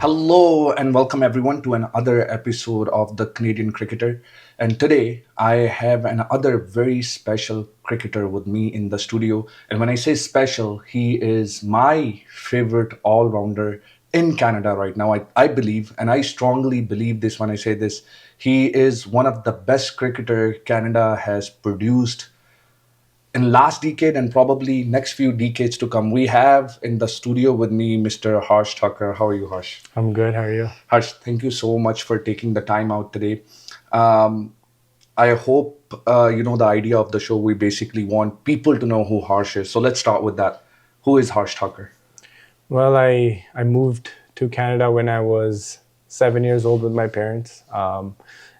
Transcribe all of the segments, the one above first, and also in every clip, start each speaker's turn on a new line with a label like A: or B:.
A: Hello and welcome everyone to another episode of The Canadian Cricketer. And today I have another very special cricketer with me in the studio. And when I say special, he is my favorite all rounder in Canada right now. I believe, and I strongly believe this when I say this, he is one of the best cricketer Canada has produced in last decade and probably next few decades to come. We have in the studio with me Mr. Harsh Thaker. How are you, Harsh?
B: I'm good. How are you?
A: Harsh, thank you so much for taking the time out today. Um, I hope you know the idea of the show. We basically want people to know who Harsh is. So let's start with that. Who is Harsh Thaker?
B: Well, I moved to Canada when I was 7 years old with my parents.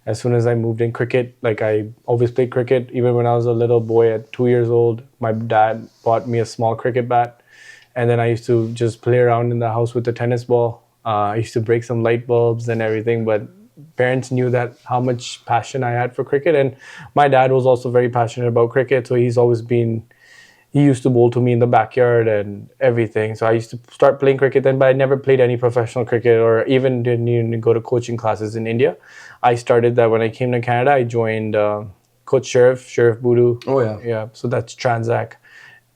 B: As soon as I moved in cricket, like I always played cricket. Even when I was a little boy at 2 years old, my dad bought me a small cricket bat, and then I used to just play around in the house with the tennis ball. I used to break some light bulbs and everything, but parents knew that how much passion I had for cricket, and my dad was also very passionate about cricket. So he used to bowl to me in the backyard and everything. So I used to start playing cricket then, but I never played any professional cricket or even didn't even go to coaching classes in India. I started that when I came to Canada. I joined Coach Sheriff Boodoo.
A: Oh yeah.
B: Yeah, so that's Transac.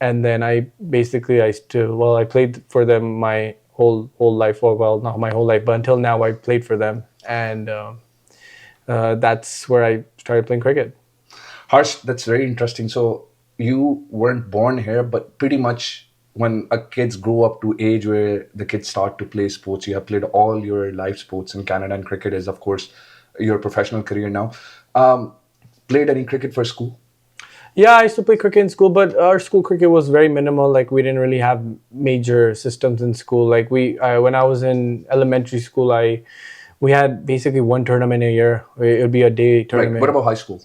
B: And then I played for them my whole life. Well, not my whole life, but until now I played for them. And that's where I started playing cricket.
A: Harsh, that's very interesting. So you weren't born here, but pretty much when a kids grow up to age where the kids start to play sports, you have played all your life sports in Canada, and cricket is, of course, your professional career now. Um, Played any cricket for school?
B: Yeah, I used to play cricket in school, but our school cricket was very minimal. Like we didn't really have major systems in school. When I was in elementary school, we had basically one tournament a year. It would be a day
A: Right.
B: tournament.
A: What about high school?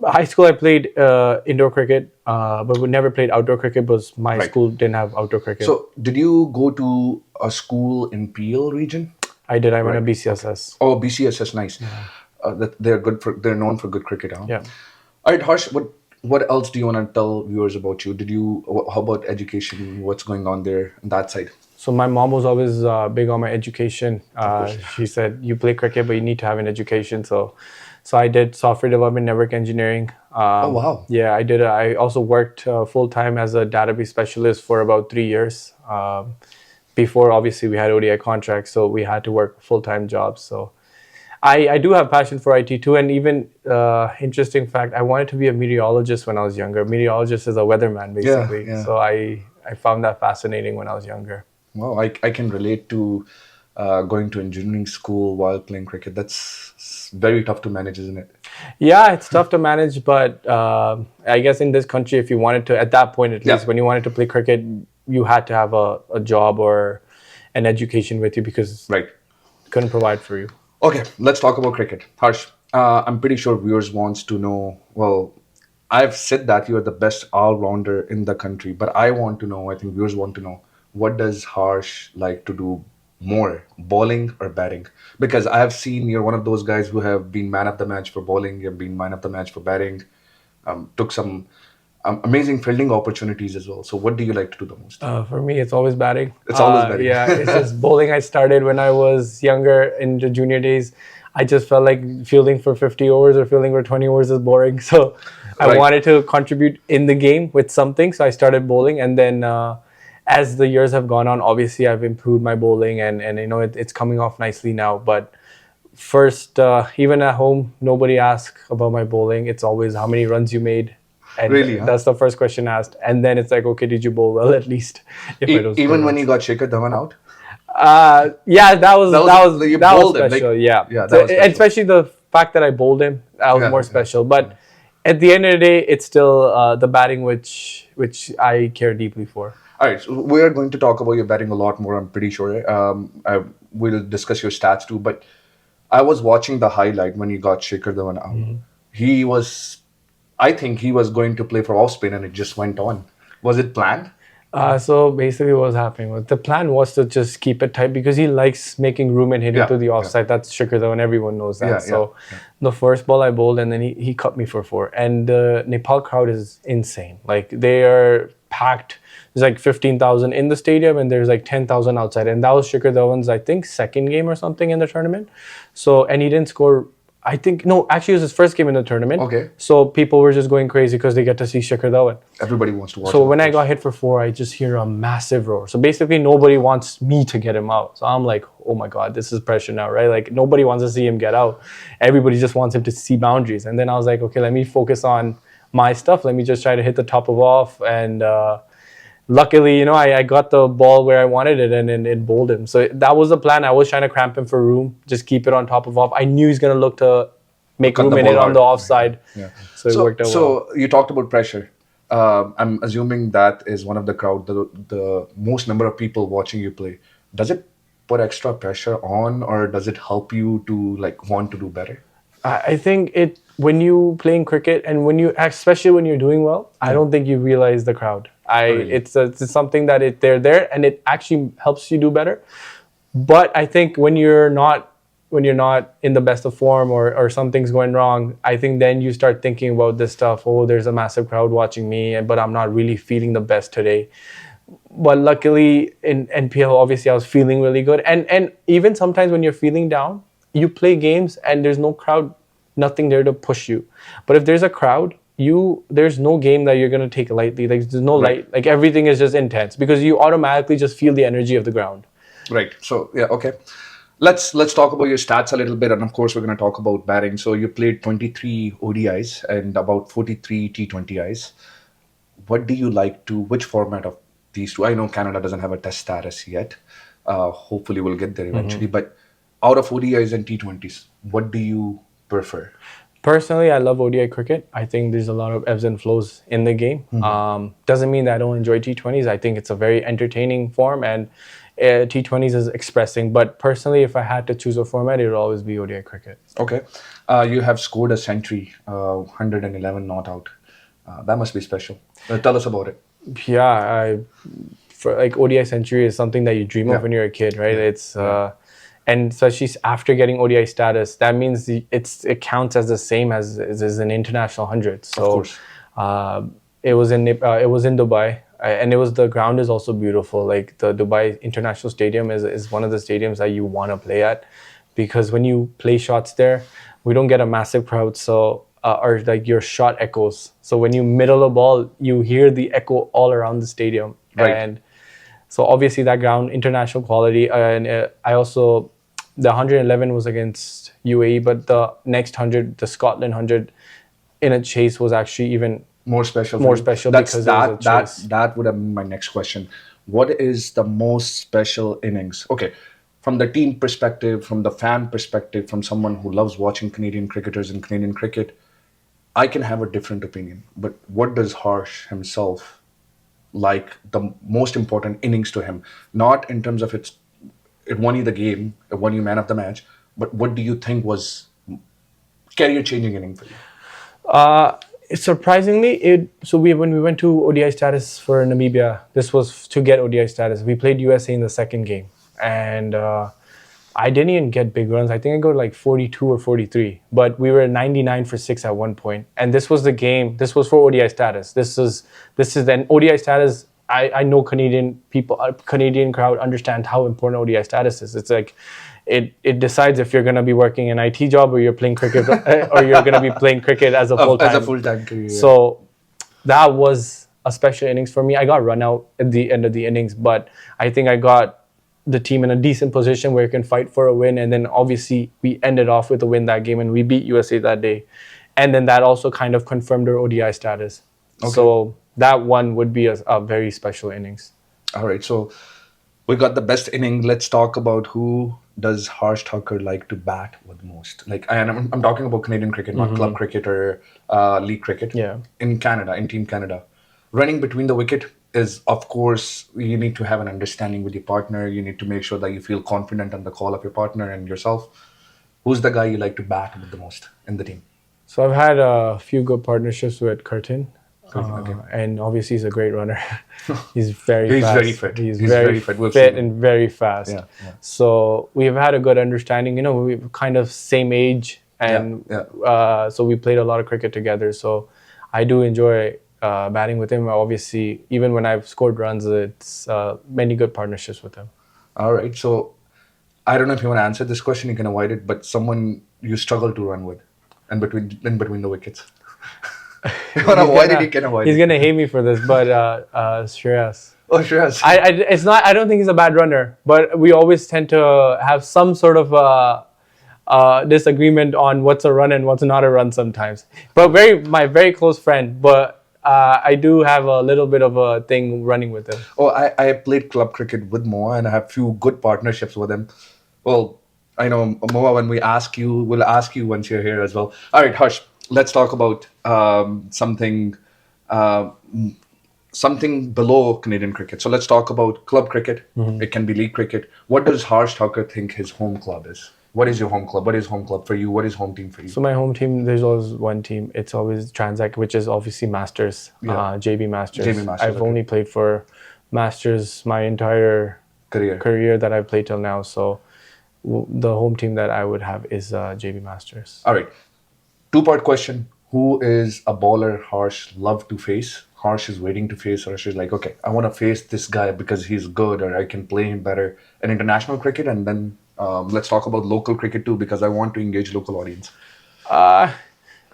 B: High school, I played indoor cricket, but we never played outdoor cricket because my
A: Right.
B: school didn't have outdoor cricket.
A: So did you go to a school in Peel region?
B: I did. I went to
A: Right.
B: BCSS.
A: Oh, BCSS, nice. They're known for good cricket, huh?
B: Yeah.
A: All right, Harsh. What else do you want to tell viewers about you? How about education? What's going on there on that side?
B: So my mom was always big on my education. She said, "You play cricket, but you need to have an education." So I did software development, network engineering.
A: Oh wow.
B: Yeah, I did. I also worked full time as a database specialist for about 3 years. Before, obviously, we had ODI contracts, so we had to work full time jobs. So I do have passion for IT too, and even interesting fact, I wanted to be a meteorologist when I was younger. Meteorologist is a weatherman, basically.
A: Yeah.
B: So I found that fascinating when I was younger.
A: Well, I can relate to going to engineering school while playing cricket. That's very tough to manage, isn't it?
B: Yeah, it's tough to manage, but I guess in this country, if you wanted to, at that point at least,
A: Yeah.
B: when you wanted to play cricket, you had to have a job or an education with you because
A: Right.
B: couldn't provide for you.
A: Okay, let's talk about cricket. Harsh, I'm pretty sure viewers wants to know. Well, I've said that you're the best all-rounder in the country, but I want to know. I think viewers want to know what does Harsh like to do more, bowling or batting? Because I have seen you're one of those guys who have been man of the match for bowling. You've been man of the match for batting. Took some amazing fielding opportunities as well. So, what do you like to do the most?
B: For me, it's always batting.
A: It's always batting.
B: Yeah, it's just bowling. I started when I was younger in the junior days. I just felt like fielding for 50 overs or fielding for 20 overs is boring. So I
A: Right.
B: wanted to contribute in the game with something. So I started bowling. And then as the years have gone on, obviously I've improved my bowling and it's coming off nicely now. But first, even at home, nobody asks about my bowling. It's always how many runs you made. And
A: Really, huh?
B: that's the first question asked. And then it's like, okay, did you bowl well at least? If I don't
A: Even
B: score
A: when
B: runs.
A: you got Shikhar Dhawan out?
B: Yeah, that was
A: you
B: that was
A: bowled him, like-
B: special. Yeah,
A: yeah, that
B: So,
A: was special.
B: especially the fact that I bowled him, that was
A: Yeah,
B: more
A: yeah.
B: special. But at the end of the day, it's still the batting which I care deeply for.
A: All right, so we are going to talk about your batting a lot more, I'm pretty sure. We'll discuss your stats too, but I was watching the highlight when you got Shikhar Dhawan out. He was, I think he was going to play for off spin and it just went on. Was it planned?
B: So basically, what was happening was the plan was to just keep it tight because he likes making room and hitting
A: Yeah,
B: to the offside. That's Shikhar Dhawan, everyone knows that.
A: Yeah,
B: So
A: yeah.
B: the first ball I bowled, and then he cut me for four. And the Nepal crowd is insane. Like they are packed. There's like 15,000 in the stadium and there's like 10,000 outside. And that was Shikhar Dhawan's, I think, second game or something in the tournament. So, and he didn't score, I think, no, actually it was his first game in the tournament.
A: Okay.
B: So people were just going crazy because they get to see Shikhar Dhawan.
A: Everybody wants to watch
B: So
A: him,
B: when
A: of
B: I got
A: course.
B: hit for 4, I just hear a massive roar. So basically nobody wants me to get him out. So I'm like, oh my God, this is pressure now, right? Like nobody wants to see him get out. Everybody just wants him to see boundaries. And then I was like, okay, let me focus on my stuff. Let me just try to hit the top of off. And luckily, I got the ball where I wanted it and it bowled him. So that was the plan. I was trying to cramp him for room, just keep it on top of off. I knew he's going to look to make
A: Cut
B: room
A: the
B: in
A: ball
B: it on
A: hard.
B: the offside.
A: Yeah.
B: So it worked out well.
A: So you talked about pressure. I'm assuming that is one of the crowd, the most number of people watching you play. Does it put extra pressure on, or does it help you to like want to do better?
B: I think when you playing cricket and especially when you're doing well, I don't think you realize the crowd.
A: Really?
B: It's something that they're there and it actually helps you do better. But I think when you're not in the best of form or something's going wrong, I think then you start thinking about this stuff. Oh, there's a massive crowd watching me, but I'm not really feeling the best today. But luckily in NPL, obviously I was feeling really good. And even sometimes when you're feeling down, you play games and there's no crowd, nothing there to push you. But if there's a crowd, there's no game that you're gonna take lightly. Like there's no light. Like everything is just intense because you automatically just feel the energy of the ground.
A: Right. So yeah, okay. Let's talk about your stats a little bit, and of course we're going to talk about batting. So you played 23 ODIs and about 43 T20Is. What do you like to? Which format of these two? I know Canada doesn't have a test status yet. Hopefully we'll get there eventually. But out of ODIs and T20s, what do you prefer?
B: Personally, I love ODI cricket. I think there's a lot of ebbs and flows in the game. Doesn't mean that I don't enjoy T20s. I think it's a very entertaining form and T20s is expressing. But personally, if I had to choose a format, it would always be ODI cricket.
A: Okay. You have scored a century, 111 not out. That must be special. Tell us about it.
B: Yeah, for like ODI century is something that you dream
A: Yeah.
B: of when you're a kid, right? It's and especially after getting ODI status, that means it counts as the same as an international 100. So
A: Of course.
B: it was in Dubai, and the ground is also beautiful. Like the Dubai International Stadium is one of the stadiums that you want to play at, because when you play shots there, we don't get a massive crowd, so or like your shot echoes. So when you middle a ball, you hear the echo all around the stadium,
A: Right.
B: and so obviously that ground, international quality, and I also. The 111 was against UAE, but the next 100, the Scotland 100, in a chase was actually even
A: More special.
B: more
A: for you.
B: special
A: That's
B: because
A: that
B: it was a
A: that
B: chase.
A: that would have been my next question. What is the most special innings? Okay, from the team perspective, from the fan perspective, from someone who loves watching Canadian cricketers and Canadian cricket, I can have a different opinion. But what does Harsh himself like the most important innings to him? Not in terms of it won you the game, it won you man of the match, but what do you think was career-changing inning for you?
B: Surprisingly, when we went to ODI status for Namibia, this was to get ODI status. We played USA in the second game, and I didn't even get big runs. I think I got like 42 or 43, but we were 99 for 6 at one point. And this was the game. This was for ODI status. This is then ODI status. I know Canadian people, Canadian crowd understand how important ODI status is. It's like it decides if you're going to be working an IT job or you're playing cricket or you're going to be playing cricket as a full time.
A: As a full-time career.
B: So that was a special innings for me. I got run out at the end of the innings, but I think I got the team in a decent position where you can fight for a win. And then obviously we ended off with a win that game and we beat USA that day. And then that also kind of confirmed our ODI status.
A: Okay.
B: So that one would be a very special innings.
A: All right, so we got the best inning. Let's talk about who does Harsh Thaker like to bat with most. Like, and I'm talking about Canadian cricket, not club cricket or league cricket.
B: Yeah.
A: In Canada, in Team Canada, running between the wicket is, of course, you need to have an understanding with your partner. You need to make sure that you feel confident on the call of your partner and yourself. Who's the guy you like to bat with the most in the team?
B: So I've had a few good partnerships with Curtin.
A: Okay.
B: And obviously he's a great runner. He's very
A: He's
B: fast.
A: very fit.
B: He's
A: He's
B: very
A: very fit. We've
B: fit
A: seen him.
B: and very fast.
A: Yeah.
B: So we've had a good understanding. You know, we're kind of same age, and
A: Yeah.
B: so we played a lot of cricket together. So I do enjoy batting with him. Obviously, even when I've scored runs, it's many good partnerships with him.
A: All right. So I don't know if you want to answer this question. You can avoid it. But someone you struggle to run with, and in between the wickets. You want to avoid it. You can avoid
B: He's
A: it.
B: gonna hate me for this, but Shreyas.
A: Oh, sure.
B: It's not. I don't think he's a bad runner, but we always tend to have some sort of disagreement on what's a run and what's not a run sometimes. But my very close friend, but I do have a little bit of a thing running with him.
A: Oh, I played club cricket with Moa and I have few good partnerships with him. Well, I know Moa, when we'll ask you once you're here as well. All right, Harsh, let's talk about uh, something below Canadian cricket. So let's talk about club cricket. It can be league cricket. What does Harsh Thaker think his home club is? What is your home club? What is home club for you? What is home team for you?
B: So my home team, there's always one team. It's always Transact, which is obviously Masters, JB Masters.
A: JB Masters,
B: I've
A: okay.
B: only played for Masters my entire career that I've played till now. So the home team that I would have is JB Masters.
A: All right. Two-part question. Who is a bowler Harsh love to face? Harsh is waiting to face, or she's like, okay, I want to face this guy because he's good or I can play him better in international cricket. And then let's talk about local cricket too, because I want to engage local audience.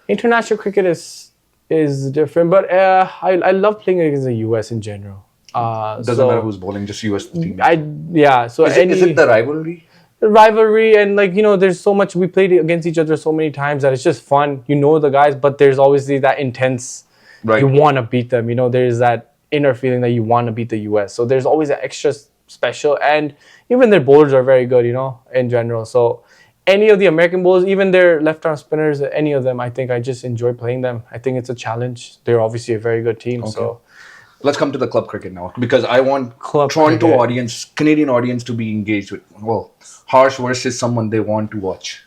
B: International cricket is different, but I love playing against the US in general.
A: Doesn't matter who's bowling, just US team.
B: So
A: Is it the rivalry?
B: rivalry and there's so much, we played against each other so many times that it's just fun. You know the guys, but there's obviously that intense.
A: Right.
B: You want to beat them. There's that inner feeling that you want to beat the US. So there's always an extra special, and even their bowlers are very good. In general. So any of the American bowlers, even their left-arm spinners, any of them, I think I just enjoy playing them. I think it's a challenge. They're obviously a very good team. Okay. So
A: let's come to the club cricket now, because I want
B: Club
A: Toronto
B: cricket.
A: audience, Canadian audience to be engaged with. Well, Harsh versus someone they want to watch.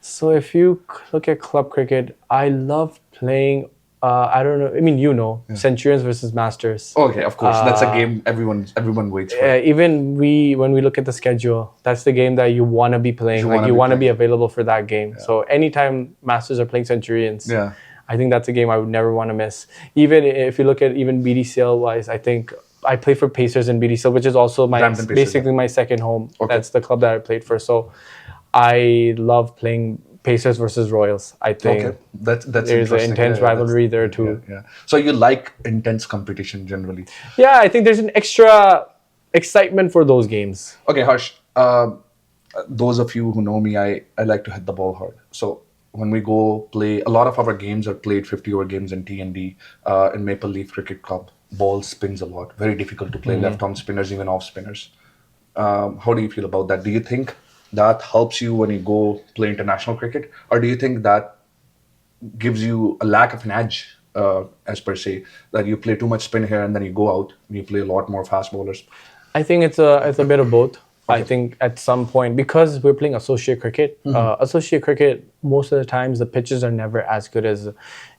B: So if you look at club cricket, I love playing. I don't know. I mean, Centurions versus Masters.
A: Okay, of course, that's a game everyone waits for.
B: Even when we look at the schedule, that's the game that you want to be playing. You want to be available for that game. Yeah. So anytime Masters are playing Centurions, I think that's a game I would never want to miss. Even if you look at even BDCL wise, I think I play for Pacers in BDCL, which is also basically my second home. Okay. That's the club that I played for. So I love playing Pacers versus Royals. I think
A: that's
B: there's an intense rivalry there too.
A: Yeah. So you like intense competition generally?
B: Yeah, I think there's an extra excitement for those games.
A: Okay, Harsh. Those of you who know me, I like to hit the ball hard. So when we go play, a lot of our games are played 50-over games in T&D, in Maple Leaf Cricket Club. Ball spins a lot. Very difficult to play left-arm spinners, even off spinners. How do you feel about that? Do you think that helps you when you go play international cricket, or do you think that gives you a lack of an edge, as per se, that you play too much spin here and then you go out and you play a lot more fast bowlers?
B: I think it's a bit of both. Okay. I think at some point, because we're playing associate cricket, associate cricket, most of the times the pitches are never as good as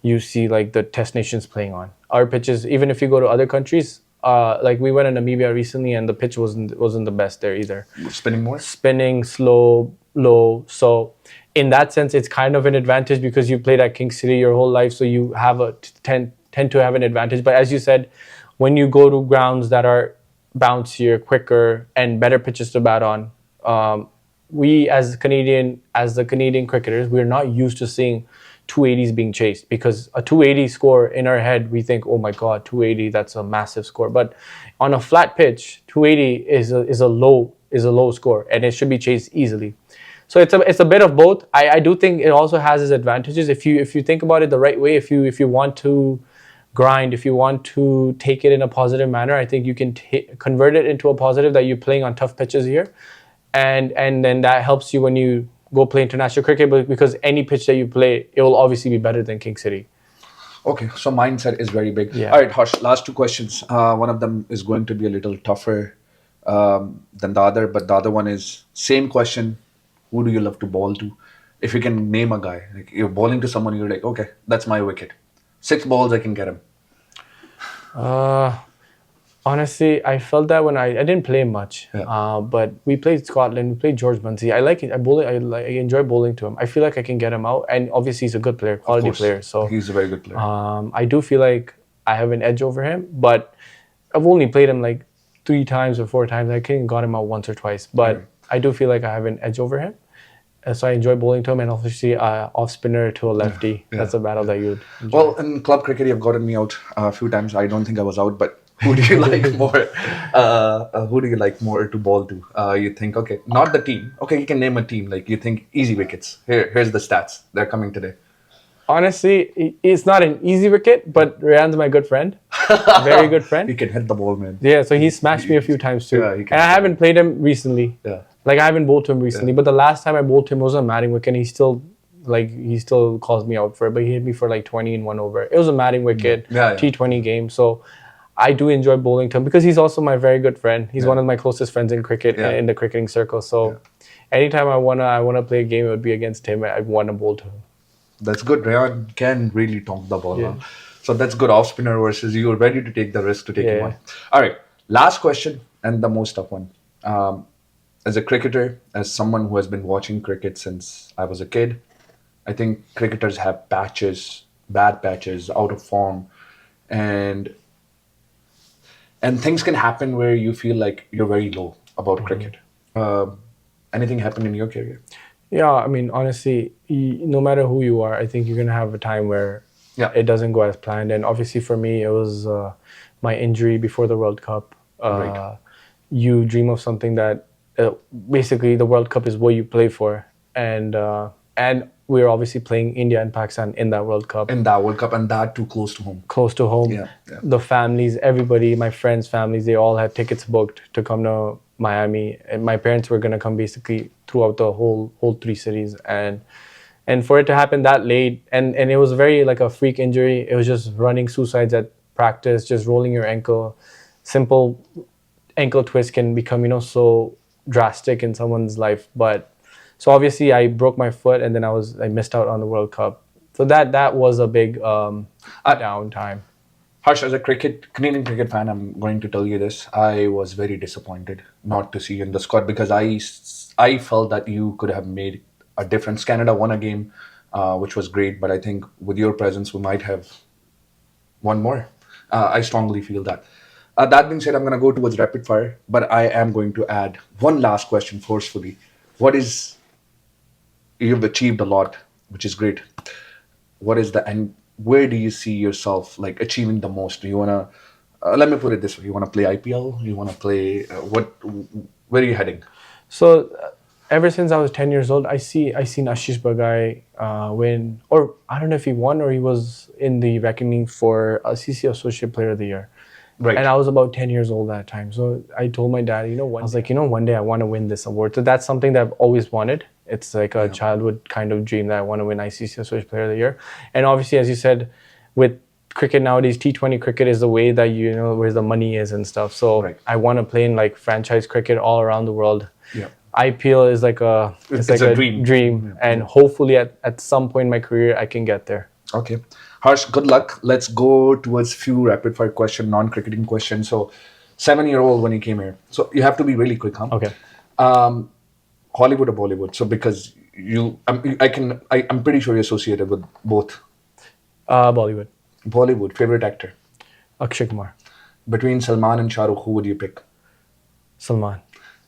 B: you see like the Test nations playing on. Our pitches, even if you go to other countries, like we went to Namibia recently and the pitch wasn't the best there either.
A: Spinning more?
B: Spinning, slow, low. So in that sense, it's kind of an advantage because you played at King City your whole life, so you have tend to have an advantage. But as you said, when you go to grounds that are bouncier, quicker, and better pitches to bat on, we as the Canadian cricketers, we're not used to seeing 280s being chased, because a 280 score in our head, we think, oh my God, 280, that's a massive score. But on a flat pitch, 280 is a low score, and it should be chased easily. So it's a bit of both. I do think it also has its advantages if you think about it the right way. If you want to grind, if you want to take it in a positive manner, I think you can convert it into a positive that you're playing on tough pitches here, and then that helps you when you go play international cricket, because any pitch that you play, it will obviously be better than King City.
A: Okay, so mindset is very big.
B: Yeah.
A: All right, Harsh, last two questions. One of them is going to be a little tougher than the other, but the other one is same question. Who do you love to bowl to? If you can name a guy, like you're bowling to someone, you're like, okay, that's my wicket. 6 balls, I can get him.
B: Honestly, I felt that when I didn't play much, but we played Scotland, we played George Munsey. I like it. I enjoy bowling to him. I feel like I can get him out, and obviously he's a good player, quality player. So
A: he's a very good player.
B: I do feel like I have an edge over him. But I've only played him like 3 times or 4 times. I think got him out once or twice. But
A: Right.
B: I do feel like I have an edge over him. So I enjoy bowling to him, and obviously off spinner to a lefty.
A: Yeah.
B: That's a battle that you'd enjoy.
A: Well, in club cricket, you've gotten me out a few times. I don't think I was out, but who do you like more? Who do you like more to bowl to? You think, okay, not the team. Okay, you can name a team. Like you think easy wickets. Here's the stats. They're coming today.
B: Honestly, it's not an easy wicket, but Rayan's my good friend, very good
A: He
B: friend.
A: can hit the ball, man.
B: Yeah, so he smashed me a few times too,
A: Yeah, he
B: and
A: can.
B: I haven't played him recently.
A: Yeah.
B: Like I haven't bowled to him recently, but the last time I bowled to him was a matting wicket. And he still calls me out for it, but he hit me for like 20 in 1 over. It was a matting wicket,
A: Yeah.
B: T20 game. So I do enjoy bowling to him because he's also my very good friend. He's one of my closest friends in cricket,
A: Yeah.
B: in the cricketing circle. So anytime I wanna play a game, it would be against him. I wanna bowl to him.
A: That's good. Rayan can really tonk the ball. Huh? So that's good off spinner versus you are ready to take the risk to take him
B: Yeah.
A: on. All right. Last question and the most tough one. As a cricketer, as someone who has been watching cricket since I was a kid, I think cricketers have patches, bad patches, out of form, and things can happen where you feel like you're very low about cricket. Anything happened in your career?
B: Yeah, I mean, honestly, no matter who you are, I think you're gonna have a time where
A: Yeah.
B: it doesn't go as planned. And obviously, for me, it was my injury before the World Cup.
A: Right.
B: You dream of something that basically the World Cup is what you play for, and we were obviously playing India and Pakistan in that World Cup.
A: In that World Cup, and that too close to home.
B: Close to home.
A: Yeah, yeah.
B: The families, everybody, my friends' families, they all had tickets booked to come to Miami, and my parents were gonna come basically throughout the whole 3 cities, and for it to happen that late, and it was very like a freak injury. It was just running suicides at practice, just rolling your ankle. Simple ankle twist can become so drastic in someone's life, but. So obviously I broke my foot, and then I missed out on the World Cup. So that was a big downtime.
A: Harsh, as a Canadian cricket fan, I'm going to tell you this. I was very disappointed not to see you in the squad because I felt that you could have made a difference. Canada won a game, which was great, but I think with your presence, we might have won more. I strongly feel that. That being said, I'm going to go towards rapid fire, but I am going to add one last question forcefully. You've achieved a lot, which is great. What is the end? Where do you see yourself like achieving the most? Do you wanna? Let me put it this way: you wanna play IPL? You wanna play what? Where are you heading?
B: So ever since I was 10 years old, I seen Ashish Bagai win, or I don't know if he won or he was in the reckoning for CC Associate Player of the Year.
A: Right.
B: And I was about 10 years old at that time. So I told my dad, one day I want to win this award. So that's something that I've always wanted. It's like a childhood kind of dream that I want to win ICC Associate Player of the Year. And obviously, as you said, with cricket nowadays, T20 cricket is the way that where the money is and stuff. So
A: Right.
B: I want to play in like franchise cricket all around the world.
A: Yeah.
B: IPL is like
A: It's a dream.
B: and hopefully at some point in my career I can get there.
A: Okay. Harsh, good luck. Let's go towards few rapid fire question, non-cricketing questions. So, 7-year-old when you came here. So you have to be really quick, huh?
B: Okay.
A: Hollywood or Bollywood? So because I'm pretty sure you're associated with both.
B: Bollywood.
A: Bollywood. Favorite actor?
B: Akshay Kumar.
A: Between Salman and Shah Rukh, who would you pick?
B: Salman.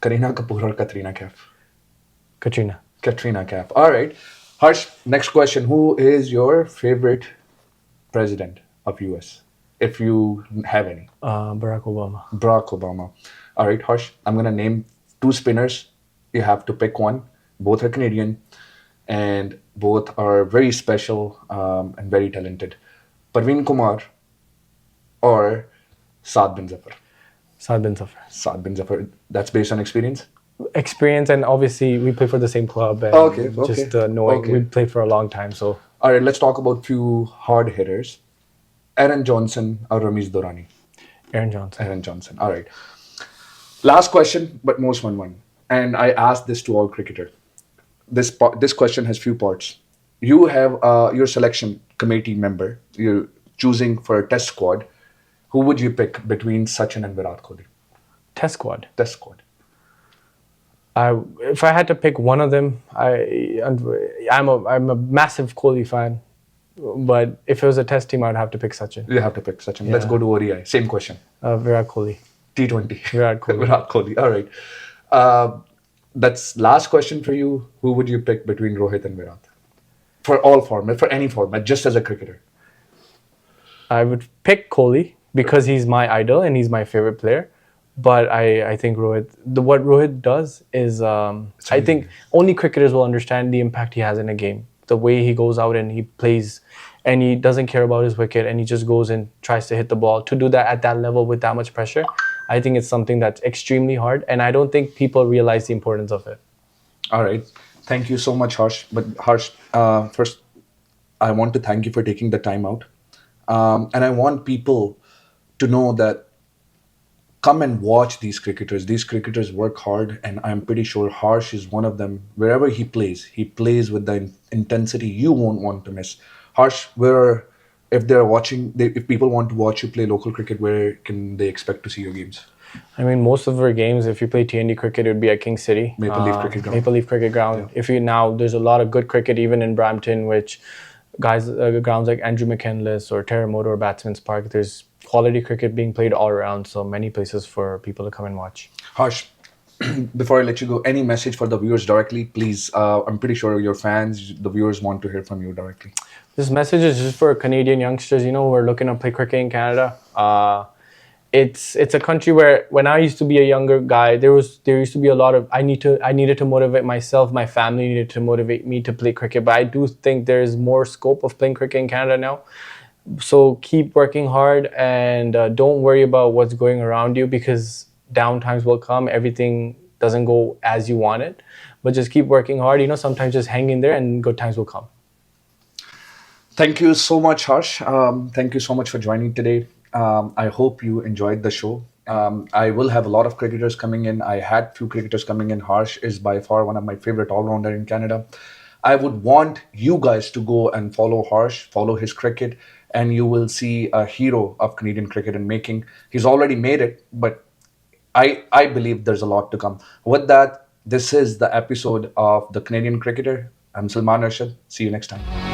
A: Kareena Kapoor or Katrina Kaif?
B: Katrina.
A: Katrina Kaif. All right. Harsh, next question. Who is your favorite president of US, if you have any?
B: Barack Obama.
A: Barack Obama. All right, Harsh. I'm going to name 2 spinners. You have to pick one. Both are Canadian and both are very special and very talented. Parveen Kumar or Saad bin Zafar?
B: Saad bin Zafar.
A: Saad bin Zafar. That's based on experience?
B: Experience, and obviously we play for the same club. And
A: Okay.
B: Just knowing we played for a long time. So
A: All right, let's talk about few hard hitters. Aaron Johnson or Ramesh Dorani?
B: Aaron Johnson.
A: Aaron Johnson. All right. Last question, but most fun one. And I asked this to all cricketers. This question has few parts. You have your selection committee member. You're choosing for a test squad. Who would you pick between Sachin and Virat Kohli?
B: Test squad.
A: Test squad.
B: If I had to pick one of them, I'm a massive Kohli fan. But if it was a test team, I'd have to pick Sachin.
A: You have to pick Sachin. Let's go to ODI. Same question.
B: Virat Kohli.
A: T20.
B: Virat Kohli.
A: Virat Kohli. All right. Uh, that's last question for you. Who would you pick between Rohit and Virat? For all format, for any format, just as a cricketer.
B: I would pick Kohli because he's my idol and he's my favorite player. But I think what Rohit does is, I think only cricketers will understand the impact he has in a game. The way he goes out and he plays and he doesn't care about his wicket and he just goes and tries to hit the ball. To do that at that level with that much pressure, I think it's something that's extremely hard. And I don't think people realize the importance of it.
A: All right. Thank you so much, Harsh. But Harsh, first, I want to thank you for taking the time out. And I want people to know that come and watch these cricketers. These cricketers work hard, and I'm pretty sure Harsh is one of them. Wherever he plays with the intensity you won't want to miss. Harsh, if they're watching, if people want to watch you play local cricket, where can they expect to see your games?
B: I mean, most of our games, if you play T&D cricket, it would be at King City.
A: Maple Leaf Cricket Ground.
B: Maple Leaf Cricket Ground. If you now, there's a lot of good cricket even in Brampton, which grounds like Andrew McKinless or Terramoto or Batsman's Park. There's quality cricket being played all around, so many places for people to come and watch.
A: Harsh, before I let you go, any message for the viewers directly, please? I'm pretty sure your fans, the viewers, want to hear from you directly.
B: This message is just for Canadian youngsters, who are looking to play cricket in Canada. It's a country where when I used to be a younger guy, there used to be a lot of I needed to motivate myself, my family needed to motivate me to play cricket. But I do think there is more scope of playing cricket in Canada now. So keep working hard and don't worry about what's going around you, because down times will come. Everything doesn't go as you want it, but just keep working hard. Sometimes just hang in there and good times will come.
A: Thank you so much, Harsh. Thank you so much for joining today. I hope you enjoyed the show. I will have a lot of cricketers coming in. I had few cricketers coming in. Harsh is by far one of my favorite all-rounder in Canada. I would want you guys to go and follow Harsh, follow his cricket, and you will see a hero of Canadian cricket in making. He's already made it, but I believe there's a lot to come. With that, this is the episode of The Canadian Cricketer. I'm Salman Arshad. See you next time.